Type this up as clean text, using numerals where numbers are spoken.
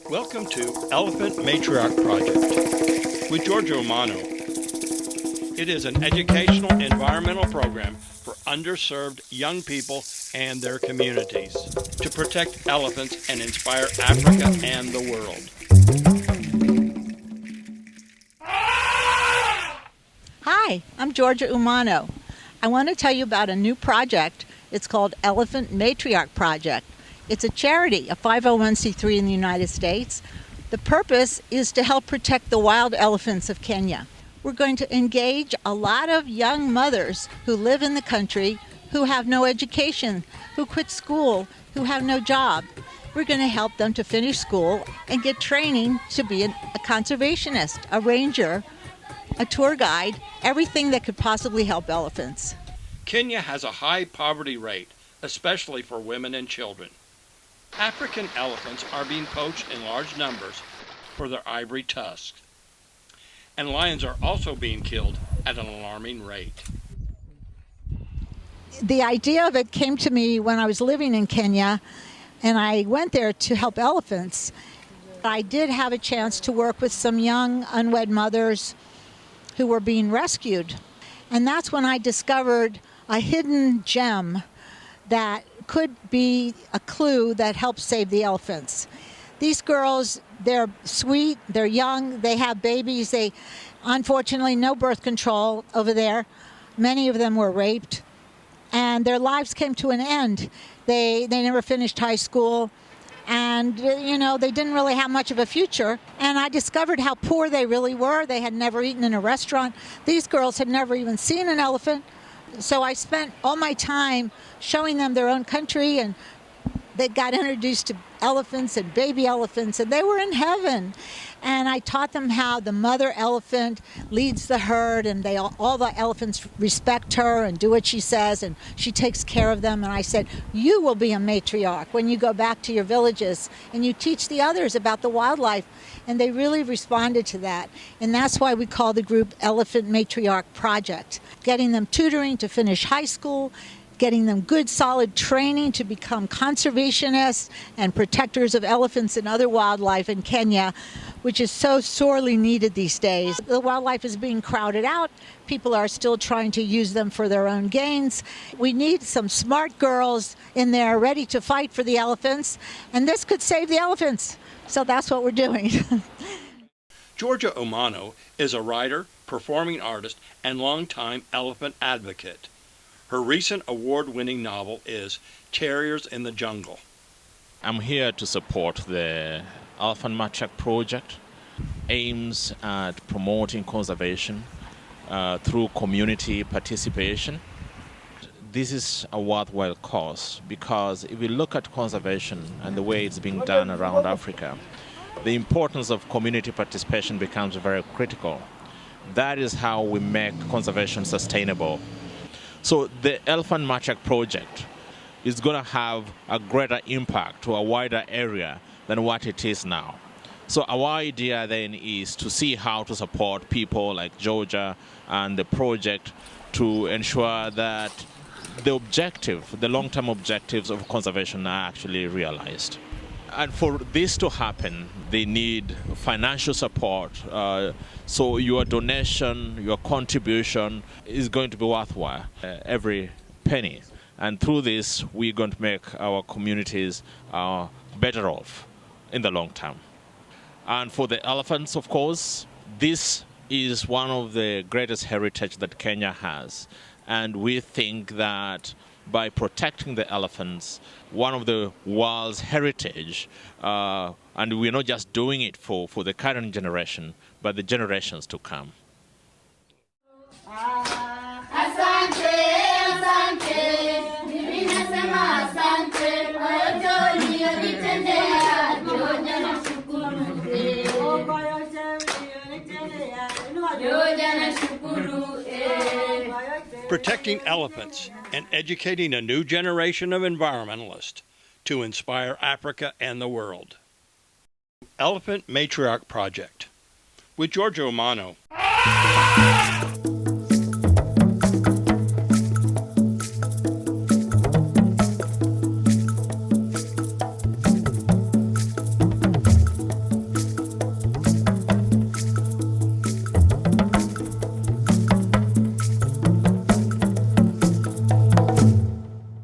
Welcome to Elephant Matriarch Project with Georja Umano. It is an educational environmental program for underserved young people and their communities to protect elephants and inspire Africa and the world. Hi, I'm Georja Umano. I want to tell you about a new project. It's called Elephant Matriarch Project. It's a charity, a 501c3 in the United States. The purpose is to help protect the wild elephants of Kenya. We're going to engage a lot of young mothers who live in the country, who have no education, who quit school, who have no job. We're going to help them to finish school and get training to be a conservationist, a ranger, a tour guide, everything that could possibly help elephants. Kenya has a high poverty rate, especially for women and children. African elephants are being poached in large numbers for their ivory tusks, and lions are also being killed at an alarming rate. The idea of it came to me when I was living in Kenya, and I went there to help elephants. I did have a chance to work with some young unwed mothers who were being rescued, and that's when I discovered a hidden gem that could be a clue that helps save the elephants. These girls, they're sweet, they're young, they have babies. They, unfortunately, no birth control over there. Many of them were raped, and their lives came to an end. They never finished high school, and they didn't really have much of a future. And I discovered how poor they really were. They had never eaten in a restaurant. These girls had never even seen an elephant. So I spent all my time showing them their own country, and they got introduced to elephants and baby elephants, and they were in heaven. And I taught them how the mother elephant leads the herd, and all the elephants respect her and do what she says, and she takes care of them. And I said, you will be a matriarch when you go back to your villages, and you teach the others about the wildlife. And they really responded to that. And that's why we call the group Elephant Matriarch Project. Getting them tutoring to finish high school, getting them good, solid training to become conservationists and protectors of elephants and other wildlife in Kenya, which is so sorely needed these days. The wildlife is being crowded out. People are still trying to use them for their own gains. We need some smart girls in there ready to fight for the elephants, and this could save the elephants. So that's what we're doing. Georja Umano is a writer, performing artist, and longtime elephant advocate. Her recent award-winning novel is Terriers in the Jungle. I'm here to support the Elephant Matriarch Project. Aims at promoting conservation through community participation. This is a worthwhile cause because if we look at conservation and the way it's being done around Africa, the importance of community participation becomes very critical. That is how we make conservation sustainable. So the Elephant Matriarch Project is going to have a greater impact to a wider area than what it is now. So our idea then is to see how to support people like Georgia and the project to ensure that the long-term objectives of conservation are actually realized. And for this to happen, they need financial support. So your donation, your contribution is going to be worthwhile, every penny. And through this, we're going to make our communities better off in the long term. And for the elephants, of course, this is one of the greatest heritage that Kenya has. And we think that by protecting the elephants, one of the world's heritage, and we're not just doing it for the current generation, but the generations to come. Protecting elephants and educating a new generation of environmentalists to inspire Africa and the world. Elephant Matriarch Project with Georja Umano.